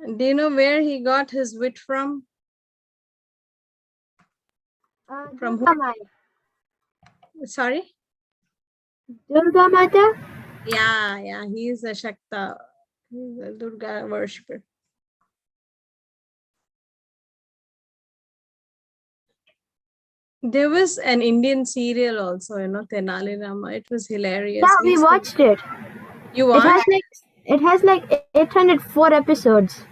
Do you know where he got his wit from? From who? Sorry? Durga Mata? Yeah, he is a Shakta. He's a Durga worshipper. There was an Indian serial also, Tenali Rama. It was hilarious. Yeah, we watched it. You watched? It has like 804 episodes.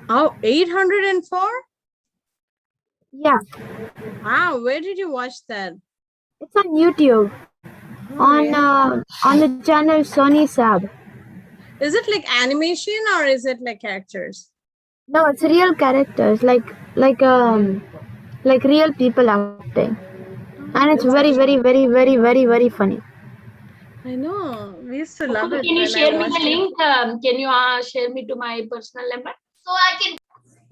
Oh, 804? Yeah. Wow, where did you watch that? It's on YouTube. On the channel Sony Sab. Is it like animation or is it like characters? No, it's real characters, like real people acting. And it's very, very, very, very, very, very funny. I know. We used to love it. Can you share me the link? Can you share me to my personal number? So I can.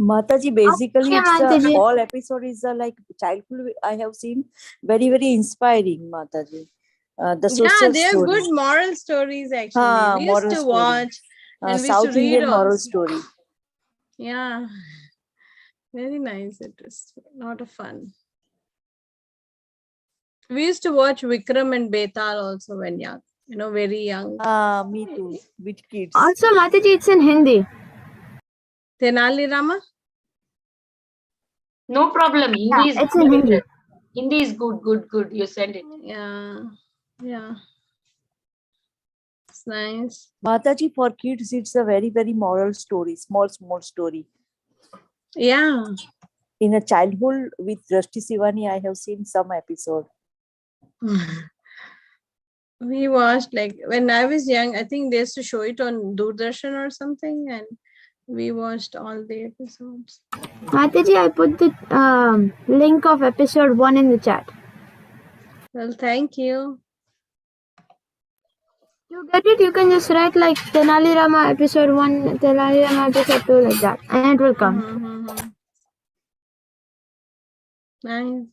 Mataji, basically, Mataji. all episodes are like childhood. I have seen very, very inspiring, Mataji. The social they are story. good moral stories actually. We used to watch and we South used to read Indian moral also. story. Yeah, very nice. It was a lot of fun. We used to watch Vikram and Betal also when young, very young. Me too, with kids. Also, Mataji, it's in Hindi. Tenali Rama? No problem. Hindi is it's in Hindi. Hindi is good. You send it. Yeah. It's nice. Mataji, for kids, it's a very, very moral story, small story. Yeah. In a childhood with Drashti Sivani, I have seen some episode. We watched, like, when I was young, I think they used to show it on Doordarshan or something, and we watched all the episodes. Mataji, I put the link of episode 1 in the chat. Well, thank you. You get it? You can just write like Tenali Rama episode 1, Tenali Rama episode 2, like that, and it will come. Nice.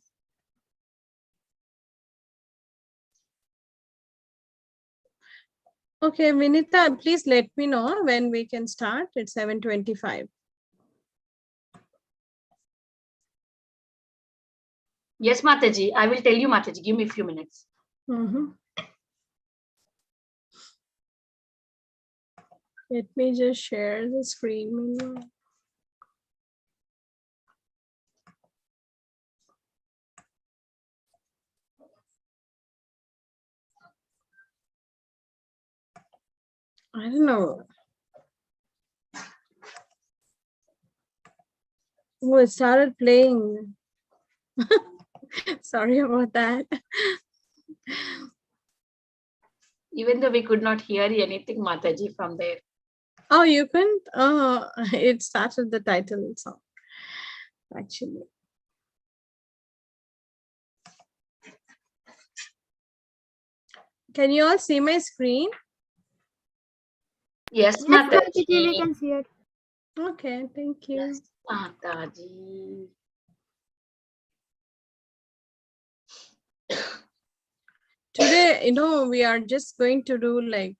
Okay, Vinita, please let me know when we can start. It's 7:25. Yes, Mataji. I will tell you, Mataji. Give me a few minutes. Let me just share the screen. I don't know. Oh, it started playing. Sorry about that. Even though we could not hear anything, Mataji, from there. Oh, you couldn't? Oh, it started the title song, actually. Can you all see my screen? Yes, Mataji. We can see it. Okay, thank you. Yes, Mataji. Today, we are just going to do like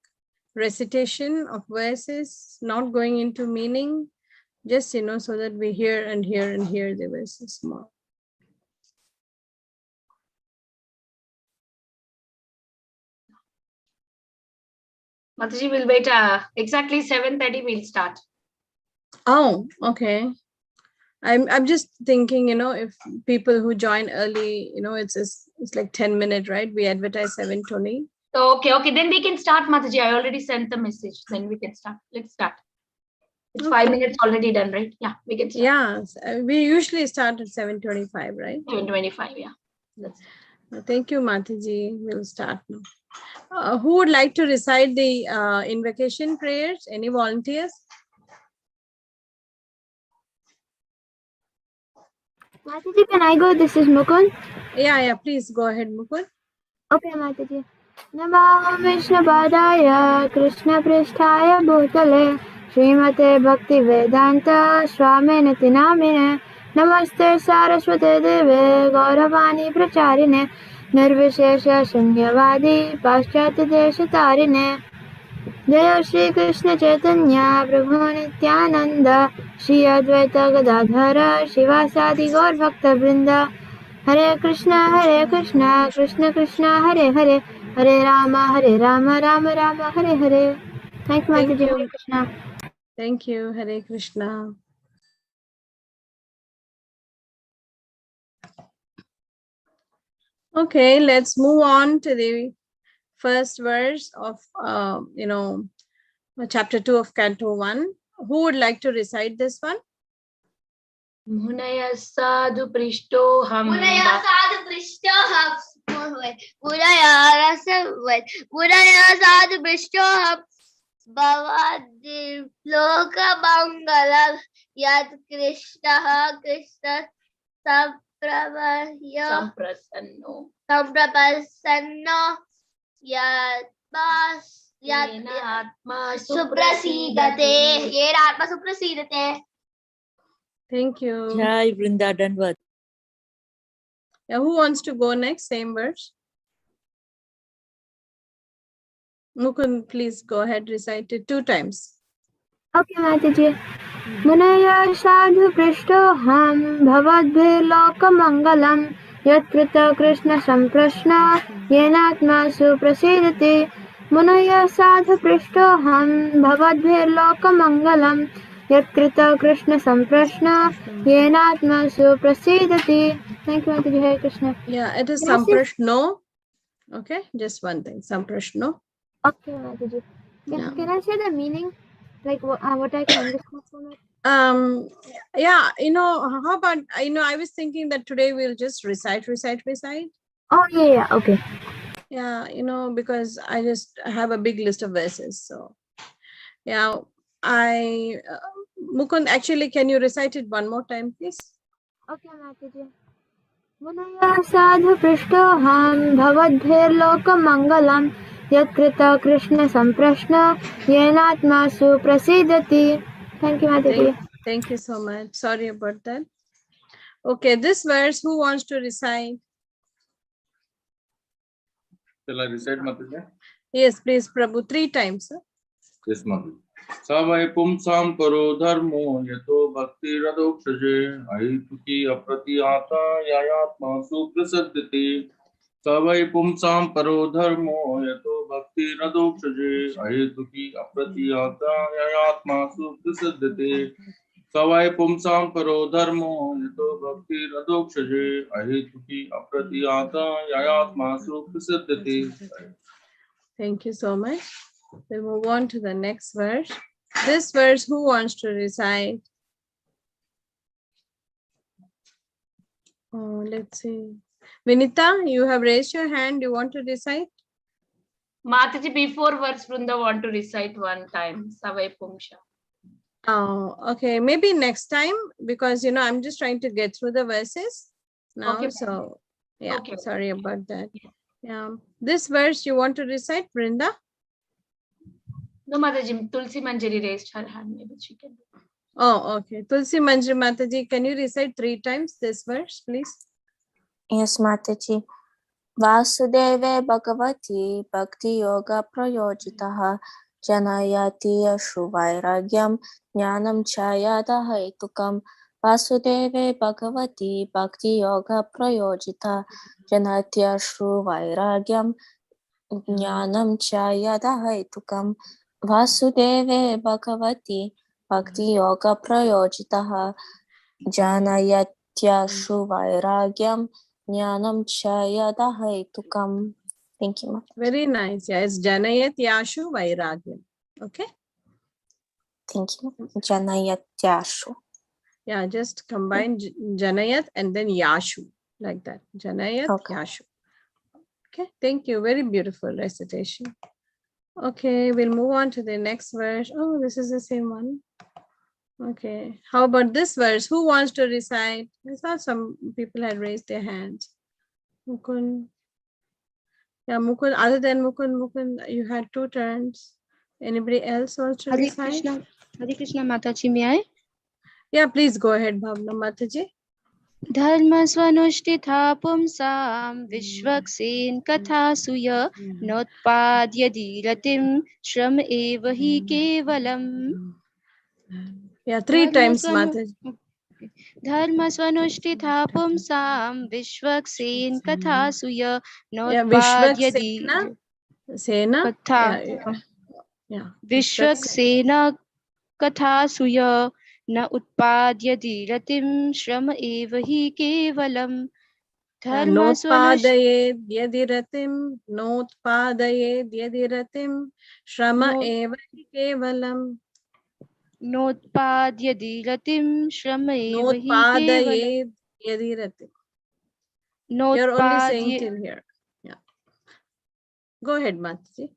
recitation of verses, not going into meaning, just, so that we hear and hear and hear the verses more. Mataji will wait exactly 7:30. We'll start. Oh, okay. I'm just thinking, if people who join early, it's like 10 minutes, right? We advertise 7:20. Okay. Then we can start, Mataji. I already sent the message. Then we can start. Let's start. It's 5 minutes already done, right? Yeah, we can start. Yeah, we usually start at 7:25, right? 7:25, yeah. Thank you, Mataji. We'll start now. Who would like to recite the invocation prayers? Any volunteers? Mataji, can I go? This is Mukund. Yeah, please go ahead, Mukund. Okay, Mataji. Namo Vishnupadaya Krishna Pristhaya Bhutale Srimate Bhakti Vedanta Swamine Namine Namaste Saraswate Deve Gauravani Pracharine Nirvishesha Shunyavadi Paschat Deshatarine. जय श्री कृष्ण चैतन्य प्रभु नित्यानंद श्री अद्वैत गदाधर शिवासादि गौर भक्त वृंद हरे Krishna Krishna Krishna Hare Hare Hare Ram Ram Ram Hare Hare. Thank you, Thank Mataji. Hare you. Krishna. Thank you. Hare Krishna. Okay, let's move on to the first verse of, chapter 2 of Canto 1. Who would like to recite this one? Munaya sadhu prishtoham. Munaya sadhu prishtoham. Munaya sadhu prishtoham. Bhavadi loka mangalam. Yad Krishna Krishna samprabhaya. Samprasanno. Yad Atma suprasidate. Yena Atma suprasidate. Thank you. Jai Vrinda Danvat. Yeah, who wants to go next? Same verse. Mukund, please go ahead, recite it 2 times. Okay, Mataji. Munaya sadhu prishtoham bhavadbhirlokamangalam yatkrita Krishna samprashna yenatma suprasidati. Munaya sadhu prishtoham bhavadbhirlokamangalam yatkrita Krishna samprashna yenatma suprasidati. Thank you, Mataji. Hare Krishna. Yeah, it is Can I say- samprashno. Okay, just one thing. Samprashno. Okay, Mataji. Yeah. Can I say the meaning? Like what I can understand from it? Yeah, how about, I was thinking that today we'll just recite. Oh, yeah. Okay. Yeah, because I just have a big list of verses. So, yeah, Mukund, actually, can you recite it one more time, please? Okay, Mataji. Munaya sadhu prishtoham bhavadbhirlokamangalam yatkrita Krishna samprashna yenatma suprasidati. Thank you, Mataji. Thank you so much. Sorry about that. Okay, this verse, who wants to recite? Shall I recite, Mataji? Yes, please, Prabhu, 3 times. Sir. Yes, Mataji. Savai pumsam paro dharmo yato bhakti radokshje aituki apratiyata yayatma suprasaddhiti. Savai pumsam paro dharmo yato bhakti radokshje aituki apratiyata yayatma suprasaddhiti. Savai pumsam paro dharmo yato bhakti radokshje aituki apratiyata yayatma suprasaddhiti. Thank you so much. We'll move on to the next verse. This verse, who wants to recite? Oh, let's see. Vinita, you have raised your hand. You want to recite? Mataji, before verse Vrunda want to recite 1 time. Savai Pumsha. Oh, okay. Maybe next time, because, I'm just trying to get through the verses now. Okay. So, yeah, Okay. sorry about that. Yeah. This verse you want to recite, Brinda? No, Mataji, Tulsi Manjari raised her hand. Maybe she can do. Oh, okay. Tulsi Manjari Mataji, can you recite 3 times this verse, please? Yes, Mataji. Vasudeve Bhagavati Bhakti Yoga Prayojitaha Janayati Yashu Vairagyam Jnanam Chayada Haitukam. Vasudeve Bhagavati Bhakti Yoga Prayojita Janayati Yashu Vairagyam Jnanam Chayada Haitukam. Vasudeve Bhagavati Bhakti Yoga Prayojitaha Janayati Yashu Vairagyam Jnanam Chayada Haitukam. Thank you. Very nice. Yeah, it's Janayat Yashu Vairagyam. Okay. Thank you. Janayat Yashu. Yeah, just combine Janayat and then Yashu, like that. Janayat Okay. Yashu. Okay, thank you. Very beautiful recitation. Okay, we'll move on to the next verse. Oh, this is the same one. Okay, how about this verse? Who wants to recite? I saw some people had raised their hands. Mukund. Yeah, Mukund. Other than Mukund, you had 2 turns. Anybody else wants to recite? Hare Krishna Mataji, may I? Yeah, please go ahead, Bhavna Mataji. धर्मस्वनुष्ठिता पुंसां Vishwaksen कथासु य नोत्पाद्यदि रतिं श्रम एव हि केवलम् Yeah, 3 times, Mataji. धर्मस्वनुष्ठिता पुंसां Vishwaksen कथासु य Yeah, नोत्पाद्यदि Vishwaksena. Sena. कथा Yeah. Vishwaksen कथासु य न उत्पाद्यदि रतिं श्रम एव हि केवलम् Notpadayed yadiratim. Notpadayed yadiratim. Shrama eva hi kevalam. नोत्पाद्यदि रतिं श्रम एव हि केवलम् Notpadayed yadiratim. You're only saying till here. Yeah. Go ahead, Mataji.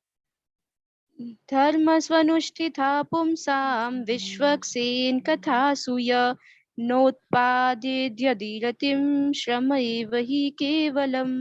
धर्मस्वनुष्ठिता पुंसां Vishwaksen कथासु य नोत्पाद्यदि रतिं श्रम एव हि केवलम्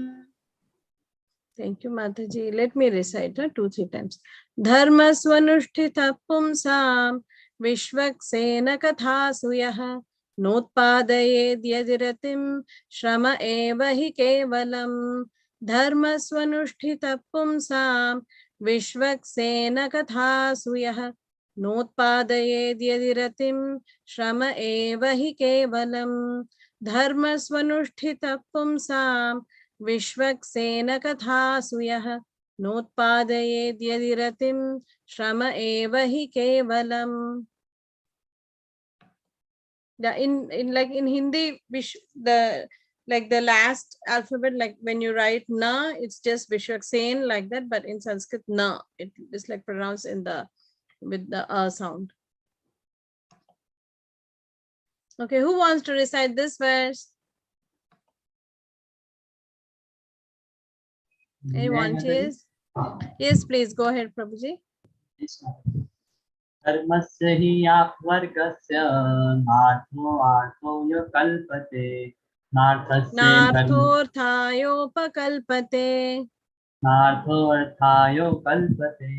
Thank you, Mataji. Let me recite 2-3 times. Dharma swanushtita pumsam vishvaksena kathasu yaha notpadayed yadiratim shrama eva hi kevalam. Dharma swanushtita pumsam vishvaksena kathasu yaha notpadayed yadiratim shrama eva hi kevalam. Dharma swanushtita pumsam Vishwaksen कथासु यः नोत्पादयेद् यदि रतिं श्रम एव हि केवलम्. In Hindi, the last alphabet, like when you write na, it's just Vishwaksen like that, but in Sanskrit na, it is like pronounced with the sound. Okay, who wants to recite this verse? Any volunteers? Yes, please go ahead, Prabhuji. धर्मस्य हि वर्गस्य नार्थो ortho य कल्पते नार्थोऽर्थायोपकल्पते नार्थोऽर्थायो कल्पते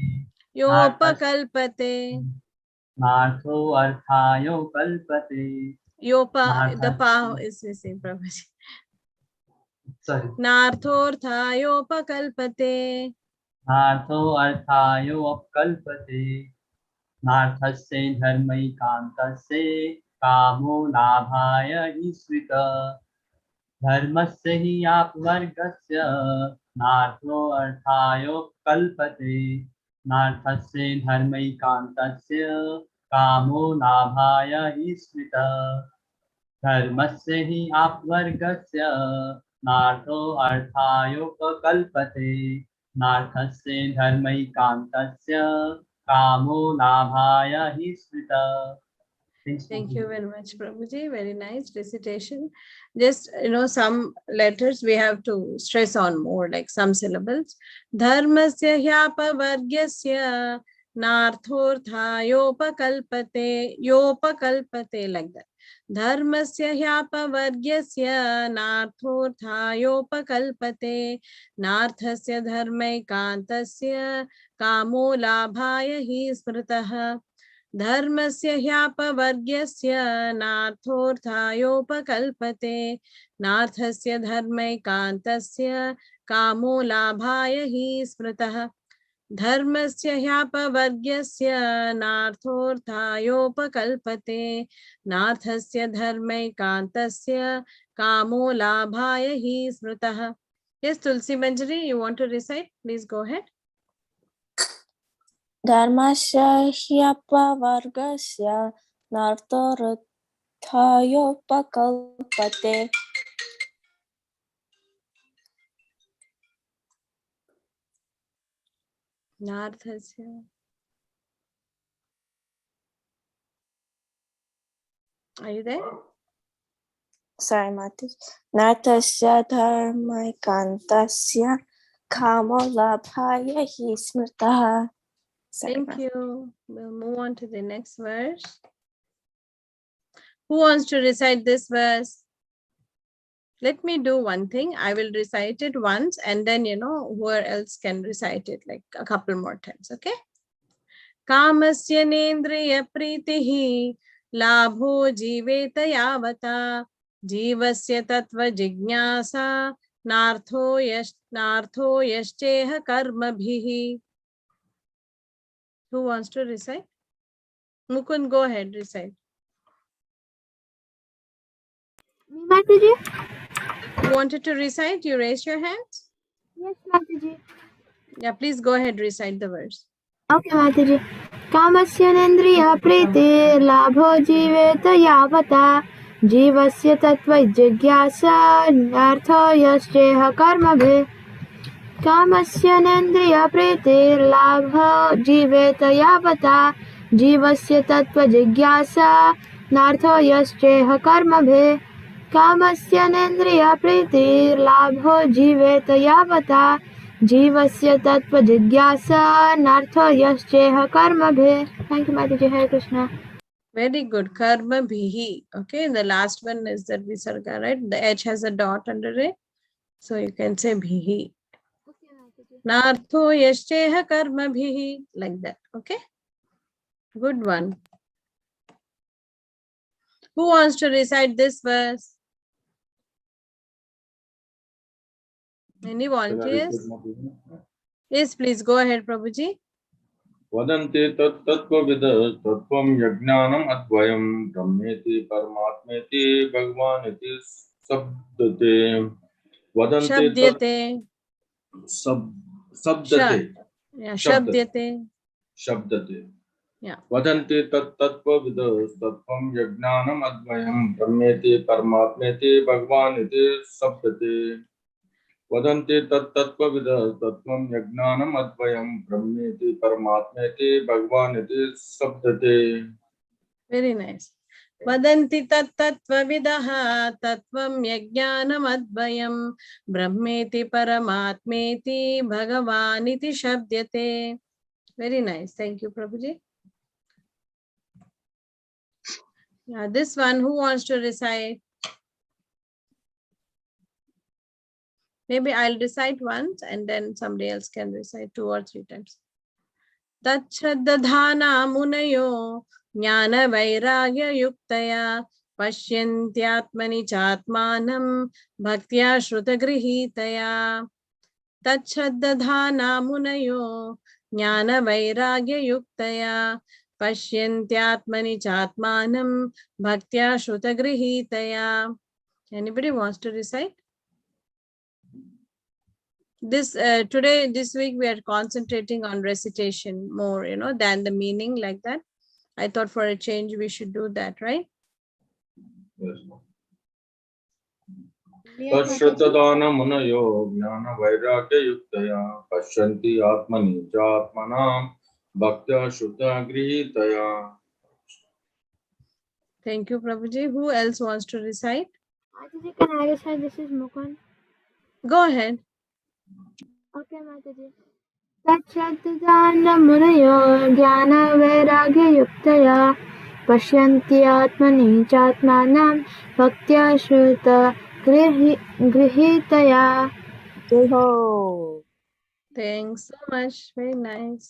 योपकल्पते नार्थो अर्थायो कल्पते yopa, the pa is missing, Prabhuji. Sorry. नार्थोऽर्थायोपकल्पते नार्थो अर्थायो अपकल्पते नार्थस्य धर्मैकान्तस्य कामो लाभाय ईश्वित धर्मस्य हि वर्गस्य नार्थो अर्थायो कल्पते नार्थस्य धर्मैकान्तस्य कामो लाभाय ईश्वित धर्मस्य हि वर्गस्य नार्थो अर्थायोपकल्पते नार्थस्य धर्मैकान्तस्य कामो लाभाय हि स्मृता. Thank you very much, Prabhuji. Very nice recitation. Just, some letters we have to stress on more, like some syllables. Dharmasya hyapavargyasya narthorthayopakalpate, yopakalpate, like that. Dharmasya hyapavargyasya narthorthayopakalpate, narthasya dharmaikantasya kamo labhaya hi smritaha. धर्मस्य ह्यापवर्ग्यस्य नार्थोऽर्थायोपकल्पते नार्थस्य धर्मैकान्तस्य कामो लाभाय हि स्मृतः धर्मस्य ह्यापवर्ग्यस्य नार्थोऽर्थायोपकल्पते नार्थस्य धर्मैकान्तस्य कामो लाभाय हि स्मृतः. Yes, Tulsi Manjari, you want to recite? Please go ahead. धर्मस्य ह्यपवर्गस्य नार्थोऽर्थायोपकल्पते नार्थस्य. Are you there? Sorry, Mati. नार्थस्य धर्मैकान्तस्य कामो लाभाय हि स्मृतः. Thank you. We'll move on to the next verse. Who wants to recite this verse? Let me do one thing. I will recite it once and then, whoever else can recite it like a couple more times. Okay? Kamasya nendriya pritihi labho jiveta yavata जीवस्य तत्व जिज्ञासा नार्थो यश्चेह कर्मभिः. Who wants to recite? Mukund, go ahead, recite. Mataji? You wanted to recite? You raised your hands? Yes, Mataji. Yeah, please go ahead, recite the verse. Okay, Mataji. कामस्यनेन्द्रिय प्रीतिर्लाभो जीवेत यावता जीवस्य तत्त्वजिज्ञासा नार्थो यश्चेह कर्मभिः. कामस्यनेन्द्रिय प्रीतिर्लाभो जीवेत यावता जीवस्य तत्त्वजिज्ञासा नार्थो यश्चेह कर्मभिः. कामस्यनेन्द्रिय प्रीतिर्लाभो जीवेत यावता जीवस्य तत्त्वजिज्ञासा नार्थो यश्चेह कर्मभिः. Thank you, Mataji. Hare Krishna. Very good. Karma bhihi. Okay, the last one is the visarga, right? The H has a dot under it. So you can say bhihi. Nartho yashteha karma bhihi. Like that. Okay. Good one. Who wants to recite this verse? Any volunteers? Yes, please go ahead, Prabhuji. वदन्ति तत्त्वविदः तत्त्वं यज्ञानम् अद्वयं ब्रह्मेति परमात्मेति भगवान् इति शब्दते वदन्ति शब्दते Yeah, shabdyate. शब्दते Yeah. वदन्ति तत्त्वविदः तत्त्वं यज्ञानम् अद्वयं ब्रह्मेति परमात्मेति भगवान् इति शब्दते वदन्ति तत्त्वविदः तत्त्वं यज्ञानम् अद्वयं ब्रह्मेति परमात्मेति भगवान् इति शब्दते. Very nice. Vadanti tattvavidah tattvam yajnanam advayam brahmeti paramatmeti bhagavaniti shabdyate. Very nice. Thank you, Prabhuji. Yeah, this one, who wants to recite? Maybe I'll recite once and then somebody else can recite 2 or 3 times. Tachradadhana munayo jnana vairagya yuktaya pasyantyatmani chatmanam bhaktya shrutagrihitaya. Tachradadhana munayo jnana vairagya yuktaya pasyantyatmani chatmanam bhaktya shrutagrihitaya. Anybody wants to recite? This this week we are concentrating on recitation more, than the meaning like that. I thought for a change we should do that, right? Yes. Tashraddhana munayo jnana vairagya yuktaya pashyanti atmani chatmanam bhaktya shuddha grihitaya. Thank you, Prabhuji. Who else wants to recite? Mataji, can I recite? This is Mukund. Go ahead. Okay, Mataji. तच्छ्रद्धान मुनयो ज्ञानवैराग्ययुक्तया पश्यन्ति आत्मनि चात्मानं भक्त्या श्रुतगृहीतया. Thanks so much. Very nice.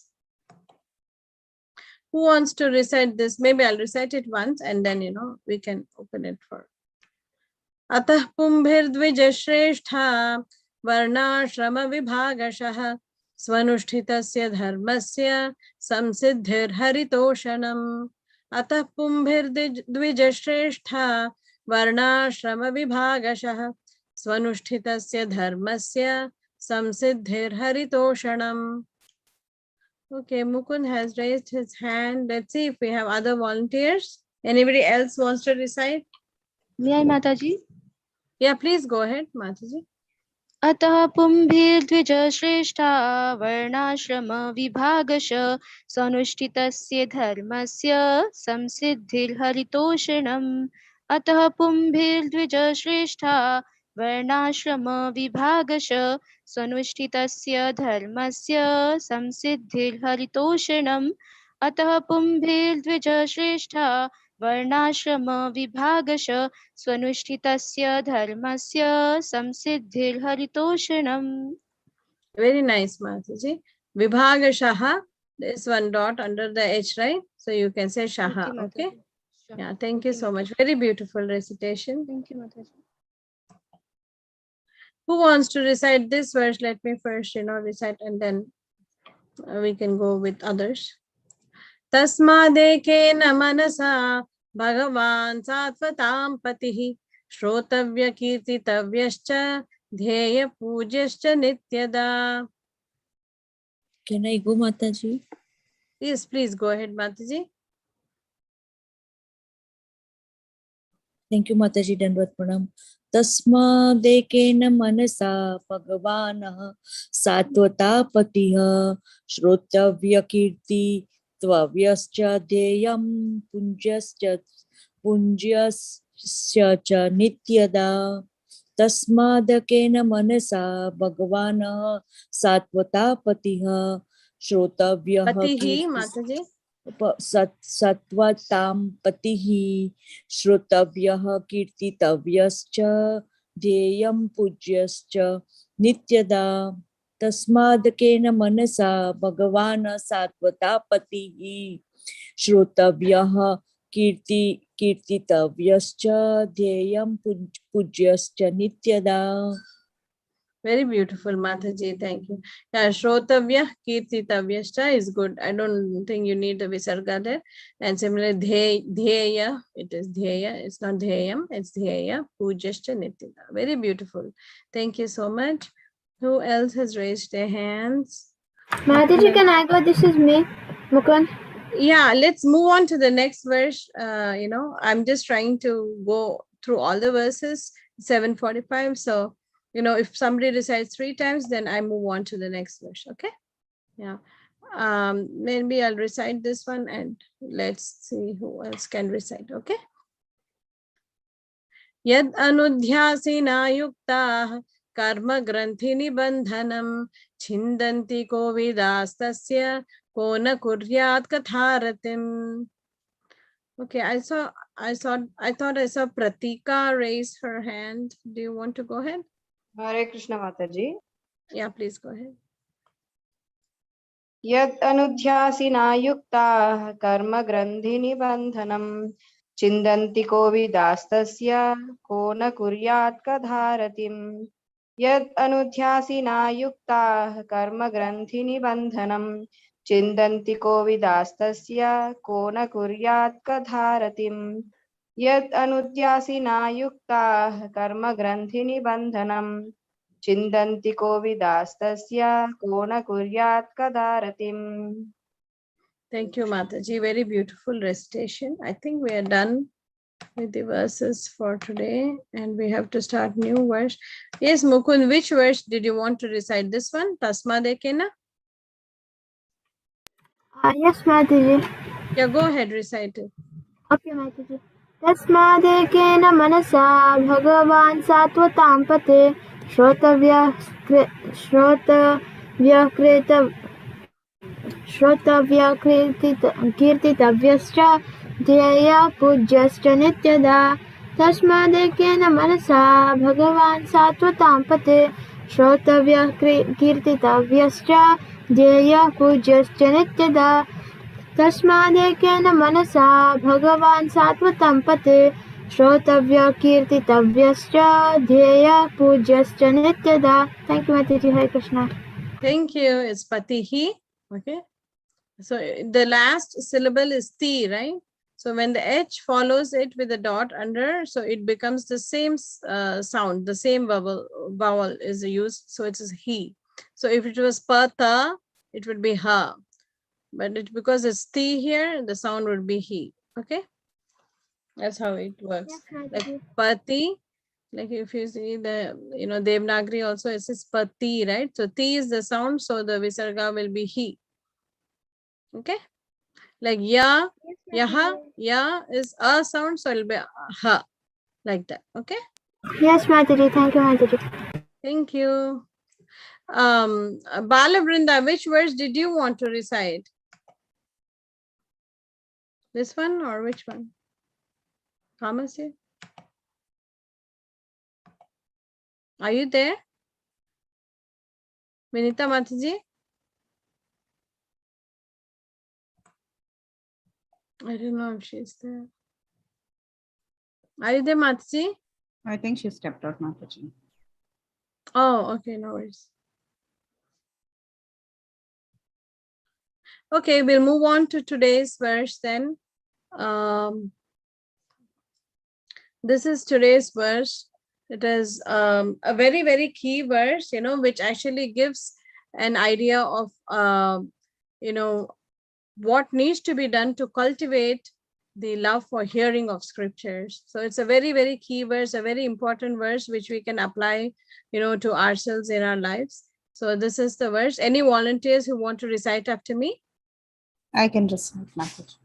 Who wants to recite this? Maybe I'll recite it once and then, we can open it for. Atah pumbhirdvijashreshtha varnashrama vibhagashah swanushthitasya dharmasya samsiddhirharitoshanam. Atah pumbhirdvijashreshtha varnashrama vibhagashah swanushthitasya dharmasya samsiddhirharitoshanam. Okay, Mukund has raised his hand. Let's see if we have other volunteers. Anybody else wants to recite? May I, Mataji? Yeah, please go ahead, Mataji. अतः पुंभिर्द्विजश्रेष्ठा वर्णाश्रम विभागश सनुष्ठितस्य धर्मस्य संसिद्धिर्हरितोषणम्. अतः पुंभिर्द्विजश्रेष्ठा वर्णाश्रम विभागश सनुष्ठितस्य धर्मस्य संसिद्धिर्हरितोषणम्. अतः पुंभिर्द्विजश्रेष्ठा वर्णाश्रम विभागश स्वनुष्ठितस्य धर्मस्य संसिद्धिर्हरितोषणम्. Very nice, Mataji. Vibhagashaha, there's one dot under the H, right? So you can say shaha, okay? Sure. Yeah, thank you so much. Very beautiful recitation. Thank you, Mataji. Who wants to recite this verse? Let me first, recite, and then we can go with others. तस्मादेकेन मनसा भगवान् सात्वतां पतिः श्रोतव्य कीर्तितव्यश्च ध्येय पूज्यश्च नित्यदा. Can I go, Mataji? Yes, please go ahead, Mataji. Thank you, Mataji. Dandavat pranam. तस्मादेकेन मनसा भगवानः सात्वतापतिः श्रोतव्यकीर्ति त्वव्यश्च ध्येयं पुञ्ज्यस्य च नित्यदा. तस्मादेकेन मनसा भगवानः सात्वतापतिः श्रोतव्यः पतिः, Mataji. सत्वतां पतिः श्रोतव्यः कीर्तितव्यश्च ध्येयं पूज्यश्च नित्यदा. तस्मादेकेन मनसा भगवान् सात्वतापतिः श्रोतव्यः कीर्तितव्यश्च ध्येयं पूज्यश्च नित्यदा. Very beautiful, Mataji. Thank you. Yeah, Shrotavya, Kirtitavyashcha is good. I don't think you need the Visarga there. And similarly, Dheya, it is Dheya. It's not Dheyam, it's Dheya. Pujashcha Nityada. Very beautiful. Thank you so much. Who else has raised their hands? Mataji, can I go? This is me, Mukund. Yeah, let's move on to the next verse. I'm just trying to go through all the verses, 745. So, if somebody recites 3 times, then I move on to the next verse. Okay. Yeah. Maybe I'll recite this one and let's see who else can recite. Okay. Yad anudhyasina yuktaah karma granthi nibandhanam chindanti kovidastasya ko na kuryat katharatim. Okay, I thought I saw Pratika raise her hand. Do you want to go ahead? Hare Krishna Mataji. Yeah, please go ahead. Yat anudhyasina yukta karma grandhi nibandhanam chindanti kovidastasya kona kuryat kadharatim. Yat anudhyasina yukta karma grandhi nibandhanam chindanti kovidastasya kona kuryat kadharatim. Yat anudhyasina yukta karma grandhi nibandhanam Chindanti kovidastasya kona kuryat kadaratim. Thank you, Mataji. Very beautiful recitation. I think we are done with the verses for today and we have to start new verse. Yes, Mukund, which verse did you want to recite? This one, Tasmadekena? Yes, Mataji. Yeah, go ahead, recite it. Okay, Mataji. तस्मादेकेन मनसा भगवान् सात्वतां पते कीर्तितव्यश्च ध्येय पूज्यश्च नित्यदा. तस्मादेकेन मनसा भगवान् सात्वतां पते कीर्तितव्यश्च ध्येय पूज्यश्च नित्यदा. तस्मादेकेन मनसा भगवान् सात्वतं पते कीर्तितव्यश्च ध्येय पूज्यश्च नित्यदा. Thank you, Mataji. Hare Krishna. Thank you. It's Patihi. Okay. So the last syllable is Ti, right? So when the H follows it with a dot under, so it becomes the same sound, the same vowel is used. So it is he. So if it was Pata, it would be ha. But because it's Ti here, the sound would be he. Okay. That's how it works. Yes, like Pati, like if you see the, Devanagari also, it says Pati, right? So Ti is the sound, so the Visarga will be he. Okay. Like ya, yaha, ya is a sound, so it will be ha. Like that. Okay. Yes, Mataji. Thank you, Mataji. Thank you. Bala Vrinda, which verse did you want to recite? This one or which one? Thomas here? Are you there? Vinita Mataji? I don't know if she's there. Are you there, Mataji? I think she stepped out, Mataji. Oh, okay, no worries. Okay, we'll move on to today's verse then. This is today's verse. It is a very, very key verse, which actually gives an idea of, what needs to be done to cultivate the love for hearing of scriptures. So it's a very, very key verse, a very important verse, which we can apply, to ourselves in our lives. So this is the verse. Any volunteers who want to recite after me? I can recite, Mataji.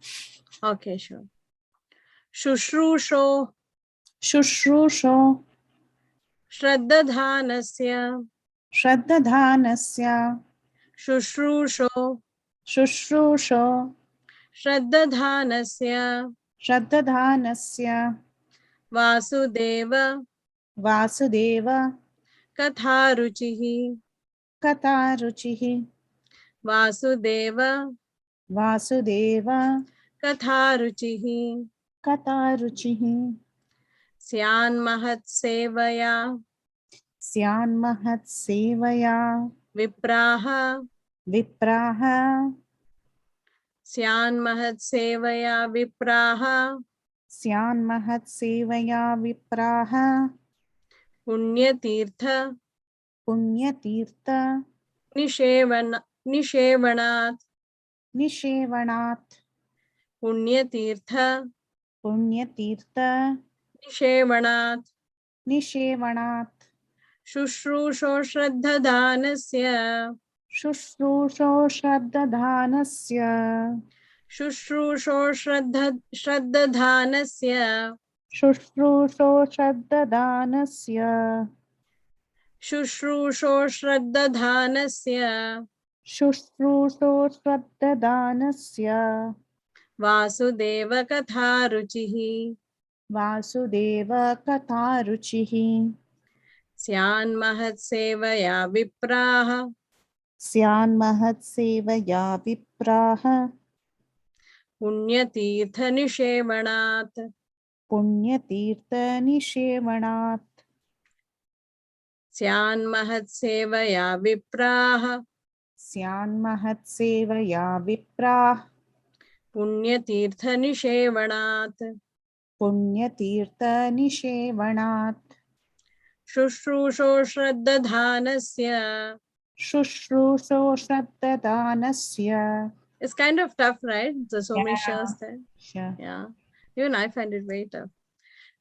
Okay, sure. Shushrusho Shushrusho Shraddadhanasya Shraddadhanasya Shushrusho Shushrusho Shraddadhanasya Shraddadhanasya Vasudeva Vasudeva Katharuchihi Katharuchihi Vasudeva Vasudeva Katharuchihi Katharuchihi Syan Mahat Sevaya Syan Mahat Sevaya Vipraha Vipraha Syan Mahat Sevaya Vipraha Syan Mahat Sevaya Vipraha Punyatirtha Punyatirtha Nishevanat Nishevanat Punyatirtha Punyatirtha Nishevanat Nishevanat Shushrusho Shraddhadanasya Shushrusho Shraddadhanasya Shushrusho Shraddhadanasya Shushrusho Shraddadhanasya Shushrusho Shraddhadanasya Shushrusho Shraddadhanasya Vasudeva Katharuchihi Vasudeva Katharuchihi Syan Mahat Sevaya Vipraha Syan Mahat Sevaya Vipraha Punyatirtha Nishevanat Punyatirtha Nishevanat Syan Mahat Sevaya Vipraha Syan Mahat Sevaya Vipraha Punyatirtha Nishevanat Punyatirtha Nishevanat Shushrusho Shraddhadanasya. Shushrusho Shraddhadanasya. It's kind of tough, right? There's so many Yeah. shas there. Sure. Yeah. Even I find it very tough.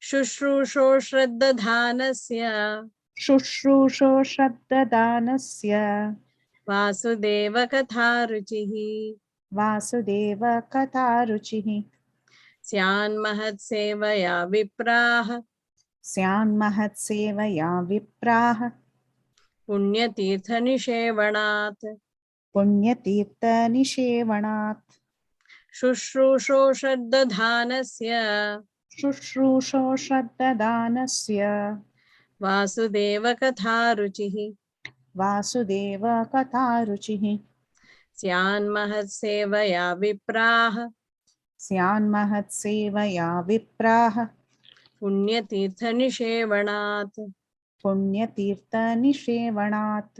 Shushrusho Shraddhadanasya. Shushrusho Shraddhadanasya. Vasudeva Katharuchihi. Vasudeva Katharuchihi. Syan Mahat Sevaya Vipraha. Syan Mahat Sevaya Vipraha. Punyatirtha Nishevanat. Punyatirtha Nishevanat. Shushrusho Shraddhadanasya. Shushrusho Shraddhadanasya. Vasudeva Katharuchihi. Vasudeva Katharuchihi. Syan Mahat Sevaya Vipraha. Syan Mahat Sevaya Vipraha. Punyatirtha Nishevanat. Punyatirtha Nishevanat.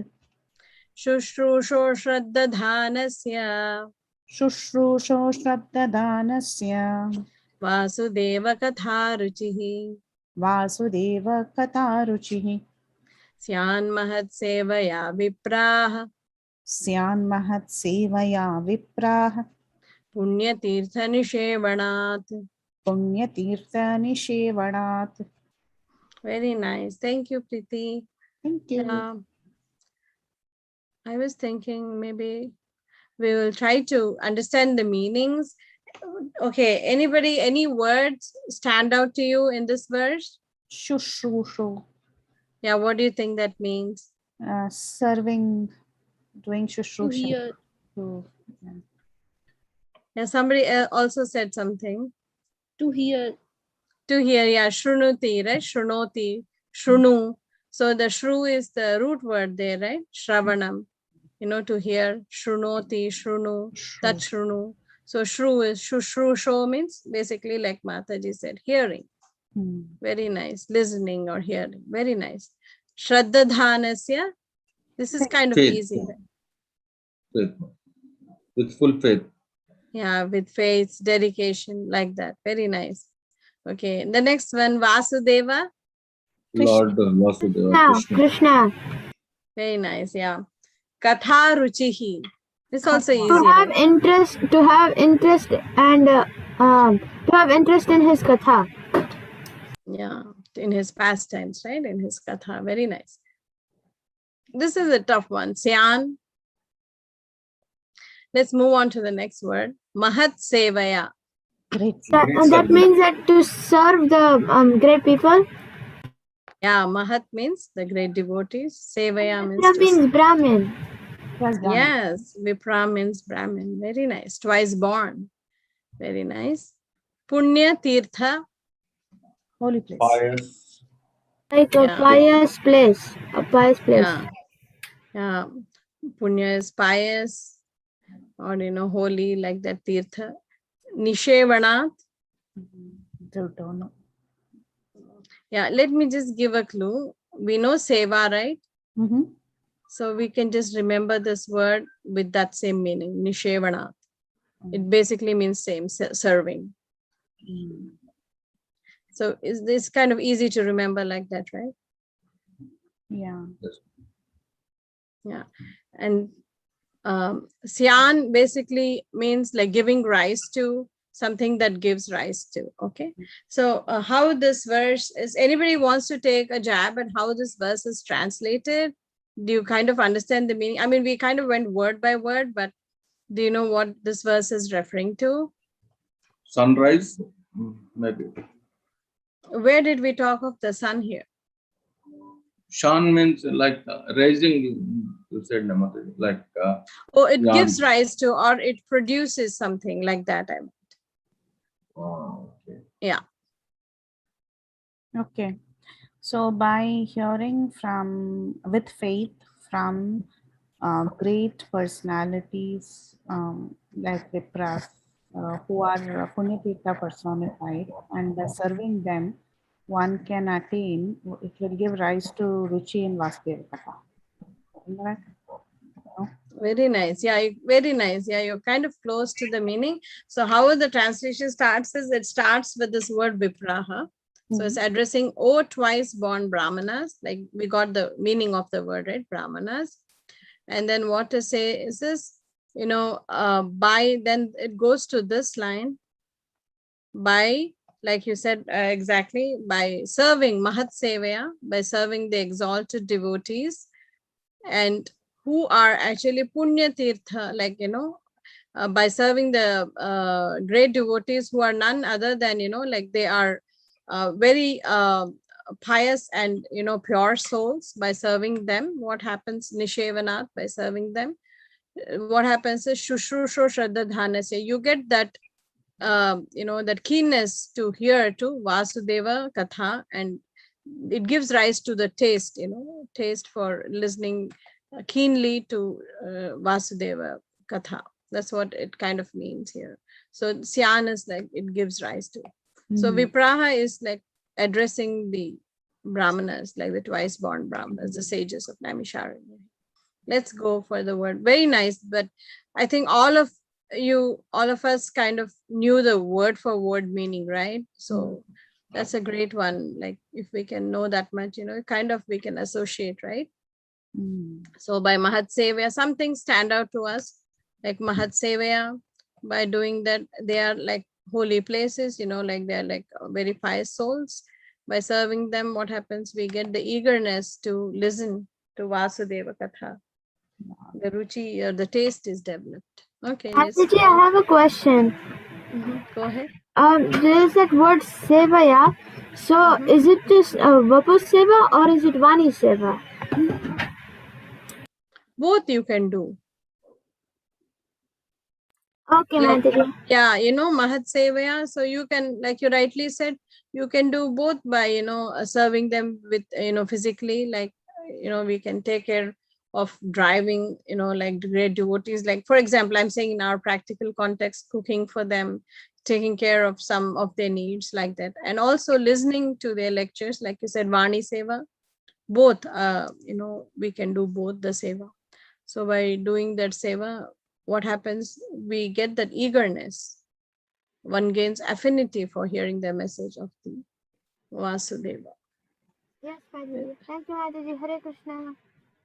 Shushrusho Shraddhadanasya. Shushrusho Shraddhadanasya. Vasudeva Katharuchihi. Vasudeva Katharuchihi. Syan Mahat Sevaya Vipraha. Syan Mahat Sevaya Vipraha. Punyatirtha Nishevanat. Punyatirtha Nishevanat. Very nice. Thank you, Preeti. Thank you. I was thinking maybe we will try to understand the meanings. Okay, anybody, any words stand out to you in this verse? Shushrusho. Yeah, what do you think that means? Serving, doing shushrusha. hear. Yeah, somebody also said something. To hear. To hear, yeah, shrunuti, right? Shrunoti, shrunu. So the shru is the root word there, right? Shravanam, to hear. Shrunoti, shrunu, tat shrunu. So shru is shushrusho means basically like Mataji said, hearing. Very nice. Listening or hearing. Very nice. Shraddha dhanasya. This is kind of Faith. easy. Faith. With full faith. Yeah, with faith, dedication, like that. Very nice. Okay. The next one, Vasudeva. Lord Vasudeva Krishna. Krishna. Krishna. Very nice. Yeah. Katha ruchihi. It's also easy. To have Right? interest, to have interest in his katha. Yeah. In his pastimes, right? In his katha. Very nice. This is a tough one. Syan. Let's move on to the next word. Mahat sevaya. Great. That means that to serve the great people. Yeah, Mahat means the great devotees. Sevaya means That to means serve. Brahmin. Yes, Vipra means Brahmin. Very nice. Twice born. Very nice. Punya Tirtha. Holy place. Pious. Like a pious place. A pious place. Yeah. Yeah. Punya is pious or, holy, like that Tirtha. Nishevanat. Don't know. Yeah, let me just give a clue. We know Seva, right? So we can just remember this word with that same meaning, Nishevanat. It basically means same, serving. So is this kind of easy to remember like that, right? Yeah. Yeah. And Syan basically means like giving rise to something that gives rise to. Okay. So how this verse is, anybody wants to take a jab at how this verse is translated? Do you kind of understand the meaning? I mean, we kind of went word by word, but do you know what this verse is referring to? Sunrise, maybe. Where did we talk of the sun here? Shan means like rising, you said, Namataji, like. Oh, it gives rise to, or it produces something like that. I meant. Oh, okay. Yeah. Okay. So by hearing with faith from great personalities like Vipras, who are Punyatirtha personified, and by serving them, one can attain, it will give rise to Ruchi in Vasudeva Katha. Right? No? Very nice. Yeah, very nice. Yeah, you're kind of close to the meaning. So how the translation starts is it starts with this word Vipraha. So it's addressing twice born Brahmanas. Like we got the meaning of the word, right? Brahmanas. And then what to say is this, by, then it goes to this line, by, like you said, exactly, by serving Mahat Sevaya, by serving the exalted devotees, and who are actually Punya Tirtha, like, by serving the great devotees who are none other than, like they are very pious and, pure souls. By serving them, what happens? Nishevanat, by serving them, what happens is Shushrusho Shraddha Dhanasya. You get that, that keenness to hear to Vasudeva Katha, and it gives rise to the taste, taste for listening keenly to Vasudeva Katha. That's what it kind of means here. So Syan is like it gives rise to. So Vipraha is like addressing the Brahmanas, like the twice born Brahmanas, the sages of Naimisharanya. Let's go for the word. Very nice. But I think all of us kind of knew the word for word meaning, right? So that's a great one. Like if we can know that much, kind of we can associate, right? So by Mahat Sevaya, some things stand out to us, like Mahat Sevaya. By doing that, they are like holy places, like they're like very pious souls. By serving them, what happens? We get the eagerness to listen to Vasudeva Katha. The ruchi or the taste is developed. Okay. Mataji, I have a question. Go ahead. There's that word Sevaya. So is it just Vapu Seva or is it Vani Seva? Both you can do. Okay, like, Mataji. yeah, Mahat Sevaya. So you can, like you rightly said, you can do both by, serving them with, physically, like, we can take care of driving, like great devotees. Like, for example, I'm saying in our practical context, cooking for them, taking care of some of their needs like that. And also listening to their lectures, like you said, Vani Seva, both, we can do both the Seva. So by doing that Seva, what happens? We get that eagerness. One gains affinity for hearing the message of the Vasudeva. Yes, Mataji. Thank you, Mataji. Hare Krishna.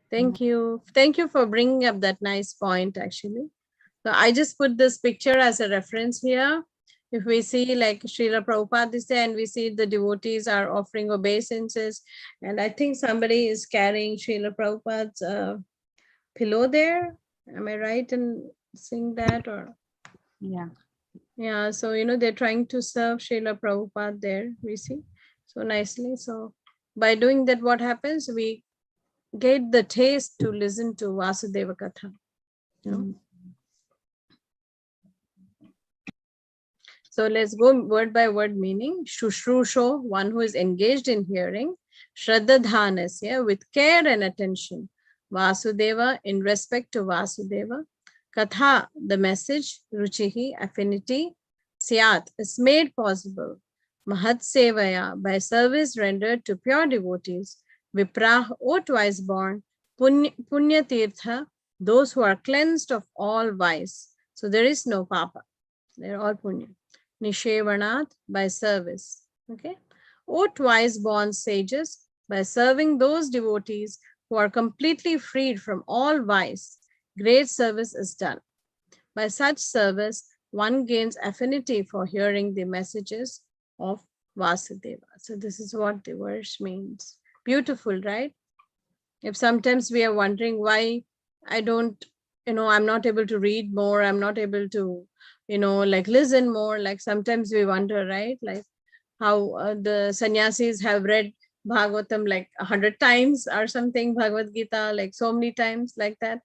Thank you. Thank you for bringing up that nice point, actually. So I just put this picture as a reference here. If we see like Srila Prabhupada is there and we see the devotees are offering obeisances, and I think somebody is carrying Srila Prabhupada's pillow there. Am I right in seeing that? Or Yeah. yeah, so they're trying to serve Srila Prabhupada there, we see so nicely. So by doing that, what happens? We get the taste to listen to Vasudeva Katha. So let's go word by word meaning. Shushrusho, one who is engaged in hearing. Shraddhadhanasya, with care and attention. Vasudeva, in respect to Vasudeva. Katha, the message. Ruchihi, affinity. Syat, is made possible. Mahatsevaya, by service rendered to pure devotees. Viprah, O twice born. Punya Tirtha, those who are cleansed of all vice. So there is no papa. They're all punya. Nishevanat, by service. Okay. O twice born sages, by serving those devotees who are completely freed from all vice, great service is done. By such service, one gains affinity for hearing the messages of Vasudeva. So this is what the verse means. Beautiful, right? If sometimes we are wondering why I don't, I'm not able to read more, I'm not able to, like listen more, like sometimes we wonder, right? Like how the sannyasis have read Bhagavatam like 100 times or something, Bhagavad Gita, like so many times like that.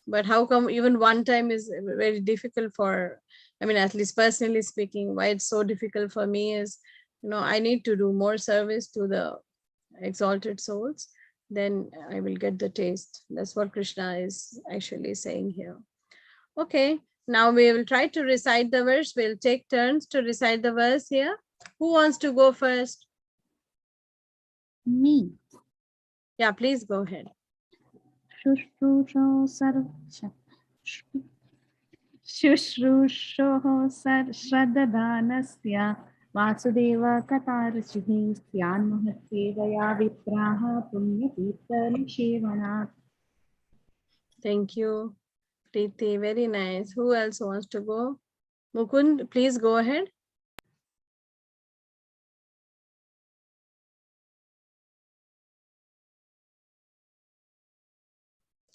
But how come even one time is very difficult for, at least personally speaking, why it's so difficult for me is, I need to do more service to the exalted souls, then I will get the taste. That's what Krishna is actually saying here. Okay, now we will try to recite the verse. We'll take turns to recite the verse here. Who wants to go first? Me. Yeah, please go ahead. Shushrushoho Shraddhadanasya Vasudeva Katharuchihi Syan Mahatsevaya Vipraha Punyatirtha Nishevanat. Thank you, Preeti. Very nice. Who else wants to go? Mukund, please go ahead.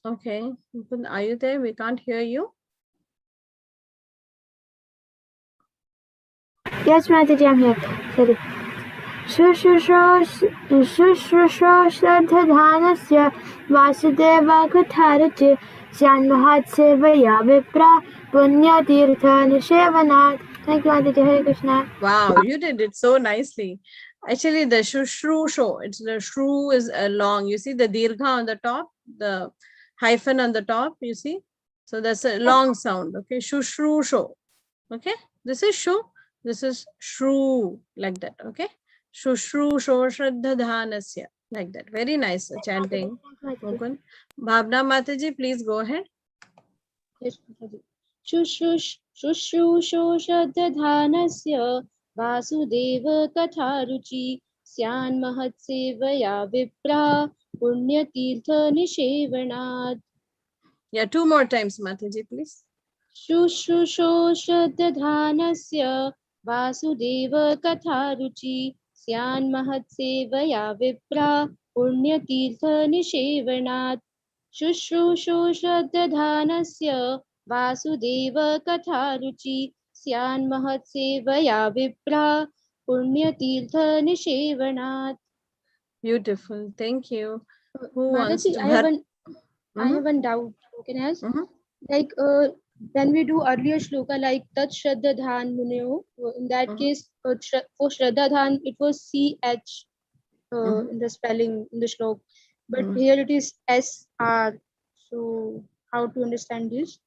Okay, Mukund, are you there? We can't hear you. Yes, Mataji, I'm here. Sorry. Shushrusho Shraddhadanasya Vasudeva Katharuchi Syanmahatsevaya Vipra Punyatirtha Nishevanat. Thank you, Mataji. Hare Krishna. Wow, you did it so nicely. Actually, the shushrusho, it's the shru is long. You see the dirgha on the top, the hyphen on the top, you see? So that's a long sound, okay? Shushrusho, okay? This is shu, this is shru, like that, okay? Shushrusho Shraddhadanasya, like that. Very nice chanting. Mukund. Bhavna Mataji, please go ahead. Yes, Mataji. Shushrusho Shraddhadanasya Vasudeva Katharuchi Syan Mahatsevaya Vipra Punyatirtha Nishevanat. Yeah, two more times, Mataji, please. Shushrusho Shraddhadanasya Vasudeva Katharuchi Syan Mahatsevaya Vipra Punyatirtha Nishevanat. Shushrusho Shraddhadanasya Vasudeva Katharuchi Syan Mahatsevaya Vipra Punyatirtha Nishevanat. Beautiful, thank you. Who wants Mataji, to? I have one doubt. Can I ask? Like when we do earlier shloka like Tat Shraddha Dhan Muneo, in that case for Shraddha Dhan it was CH in the spelling in the shlok, but here it is SR. So how to understand this?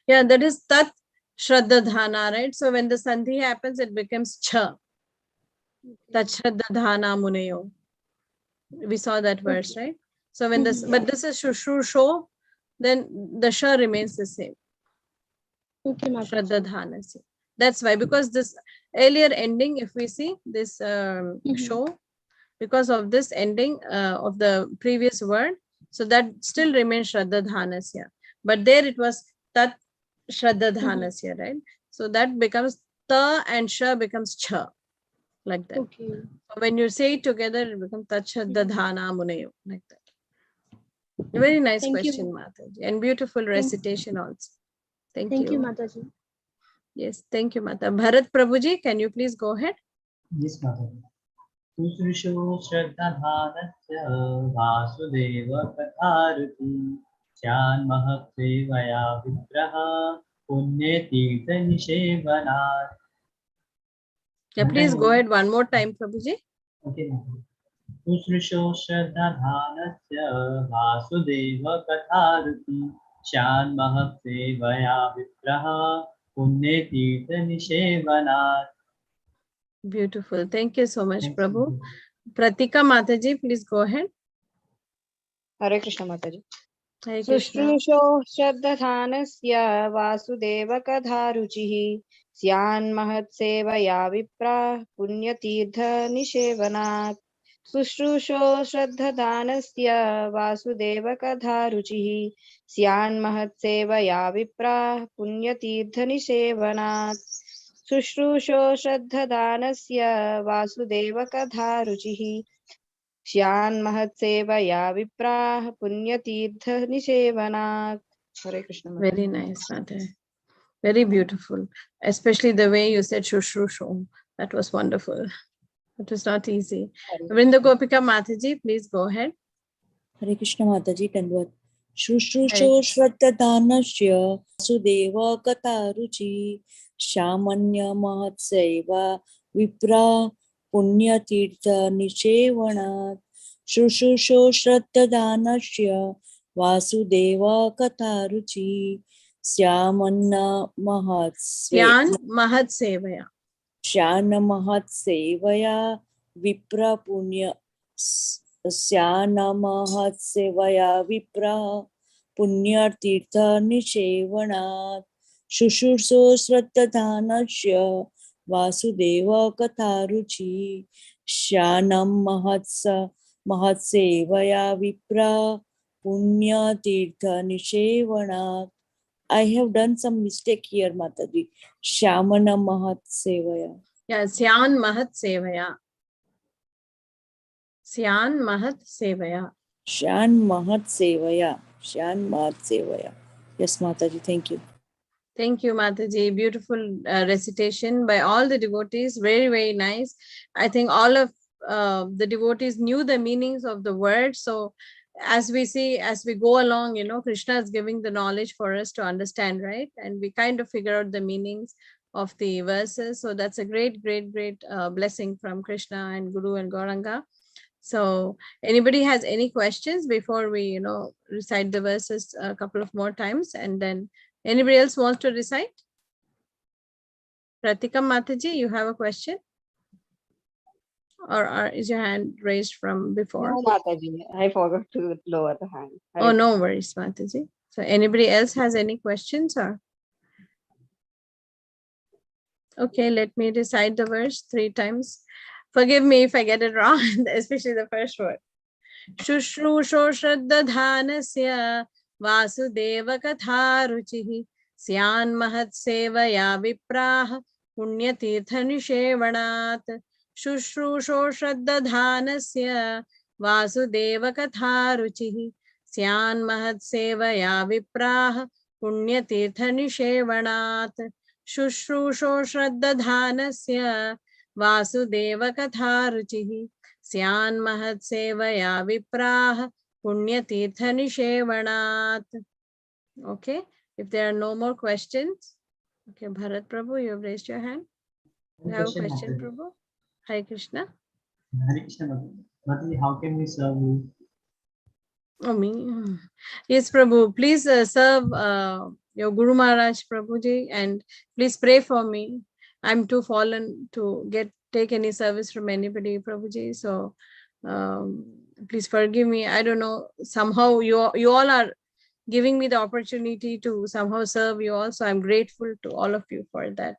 Yeah, that is Tat Shraddha Dhana, right? So when the Sandhi happens, it becomes Cha. Tat Shraddha Dhana Muneyo. We saw that verse, right? So when this, but this is Shushrusho, then the Sha remains the same. Okay, Mataji. Shraddha Dhanasya. That's why, because this earlier ending, if we see this show, because of this ending of the previous word, so that still remains Shraddha Dhanasya. But there it was Tat Shraddha Dhanasya, right? So that becomes Ta and Sha becomes Cha, like that. Okay. When you say it together, it becomes Tat Shraddha Dhana Muneyo, like that. Very nice Thank you. question, Mataji, and beautiful recitation also. Thank you. Thank you, Mataji. Yes, thank you, Mata. Bharat Prabhuji, can you please go ahead? Yes, Mataji. Susrisho Shraddhadhanasya Vasudeva Katharuti Chyan Mahapsevaya Vigraha Punyeti Nishevanat. Yeah, please go ahead one more time, Prabhuji. Okay, Mataji. Susrisho Shraddhadhanasya Vasudeva Katharuti Chyan Mahapsevaya Vigraha Punyeti Nishevanat. Beautiful. Thank you so much, Prabhu. Pratika Mataji, please go ahead. Hare Krishna Mataji. Hare Krishna. Sushrusho Shraddhadanasya Vasudevakadharuchihi Syanmahatsevaya Vipra Punyatirtha Nishevanat. Sushrusho Shraddhadanasya Vasudevakadharuchihi Syanmahatsevaya Vipra Punyatirtha Nishevanat. Sushrusho Shraddhadanasya Vasudevakadharuchihi Shyan Mahatsevaya Viprah Punyatirtha Nishevanat. Hare Krishna. Very nice, Mata. Very beautiful. Especially the way you said Shushrusho. That was wonderful. It was not easy. Vrinda Gopika Mataji, please go ahead. Hare Krishna Mataji Dandvat. Shushrusho Shraddhadanasya Vasudeva Katharuchi Shamanya Mahatseva Vipra Punyatirtha Nishevanat. Shushrusho Shraddhadanasya Vasudeva Katharuchi Syamanna Mahatsevaya. Shana Mahatsevaya Vipra Punya Syana Mahatsevaya Vipra Punyatirtha Nishevanat. Shushurso Shraddhadanasya Vasudeva Katharuchi Shanam Mahatsevaya Vipra Punyatirtha Nishevanat. I have done some mistake here, Mataji. Shamana Mahatsevaya. Yeah, Syan Mahatsevaya. Syan Mahatsevaya. Shan Mahatsevaya. Shan Mahatsevaya. Yes, Mataji, thank you. Thank you, Mataji. Beautiful recitation by all the devotees. Very, very nice. I think all of the devotees knew the meanings of the words. So as we see, as we go along, you know, Krishna is giving the knowledge for us to understand, right? And we kind of figure out the meanings of the verses. So that's a great, great, great blessing from Krishna and Guru and Gauranga. So anybody has any questions before we, you know, recite the verses a couple of more times, and then anybody else wants to recite? Pratika Mataji, you have a question? Or is your hand raised from before? No, Mataji, I forgot to lower the hand. Oh, no worries, Mataji. So anybody else has any questions or? Okay, let me recite the verse 3 times. Forgive me if I get it wrong, especially the first word. Shushrusho Shraddhadanasya Vasudeva Katharuchihi Syan Mahatsevaya Viprah Punyatirtha Nishevanat. Shushrusho Shraddhadanasya Vasudeva Katharuchihi Syan Mahatsevaya Viprah Punyatirtha Nishevanat. Shushrusho Shraddhadanasya Vasudeva Katharuchihi Syan Mahatsevaya Viprah Punyatirtha Nishevanat. Okay, if there are no more questions. Okay, Bharat Prabhu, you have raised your hand. You have a question, Prabhu? Hare Krishna. Hare Krishna, Mataji, how can we serve you? Oh, me? Yes, Prabhu, please serve your Guru Maharaj Prabhuji, and please pray for me. I'm too fallen to take any service from anybody, Prabhuji. So please forgive me. I don't know. Somehow you all are giving me the opportunity to somehow serve you all. So I'm grateful to all of you for that.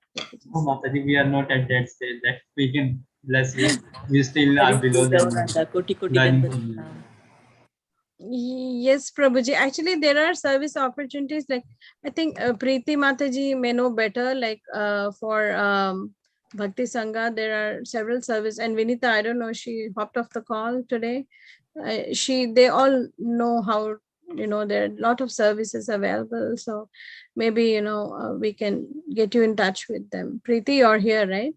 Oh, Mataji, we are not at that stage that we can bless you. We still are below the learning from you. Yes, Prabhuji. Actually, there are service opportunities. Like I think Preeti Mataji may know better. Like for Bhakti Sangha, there are several service. And Vinita, I don't know, she hopped off the call today. They all know how, there are a lot of services available. So maybe, we can get you in touch with them. Preeti, you're here, right?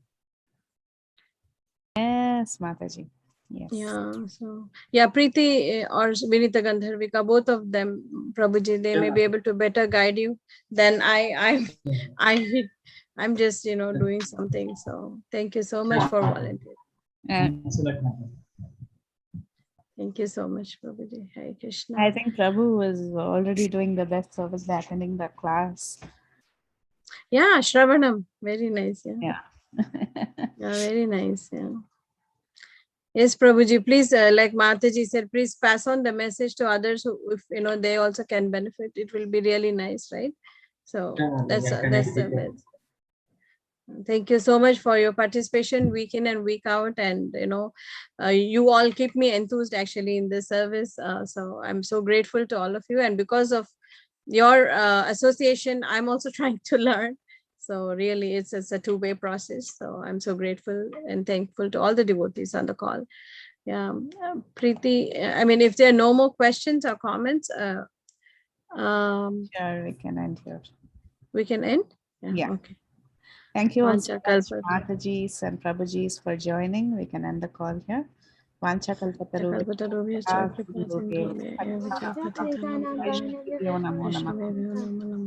Yes, Mataji. Yes. Yeah, so yeah, Preeti or Vinita Gandharvika, both of them, Prabhuji, they may be able to better guide you than I'm just doing something. So thank you so much for volunteering. Thank you so much, Prabhuji. Hare Krishna. I think Prabhu was already doing the best service by attending the class. Yeah, Shravanam, very nice. Yeah, Yeah. Very nice. Yeah. Yes, Prabhuji, please, like Mataji said, please pass on the message to others who, if they also can benefit. It will be really nice, right? So that's the best. Thank you so much for your participation week in and week out, and you all keep me enthused actually in this service. So I'm so grateful to all of you, and because of your association, I'm also trying to learn. So really, it's a two-way process. So I'm so grateful and thankful to all the devotees on the call. Yeah, Preeti, I mean, if there are no more questions or comments, Sure, we can end here. We can end? Yeah. Okay. Thank you all so Vancha much, kalpataru. Mataji's and Prabhuji's, for joining. We can end the call here. Vancha kalpataru.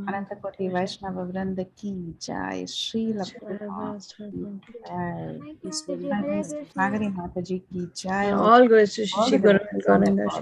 Ananta Koti Vaishnava Vrinda ki jai. Srila Prabhupada ki jai. Sagari Mataji ki jai. All goes to Shishi Guru and Gauranga.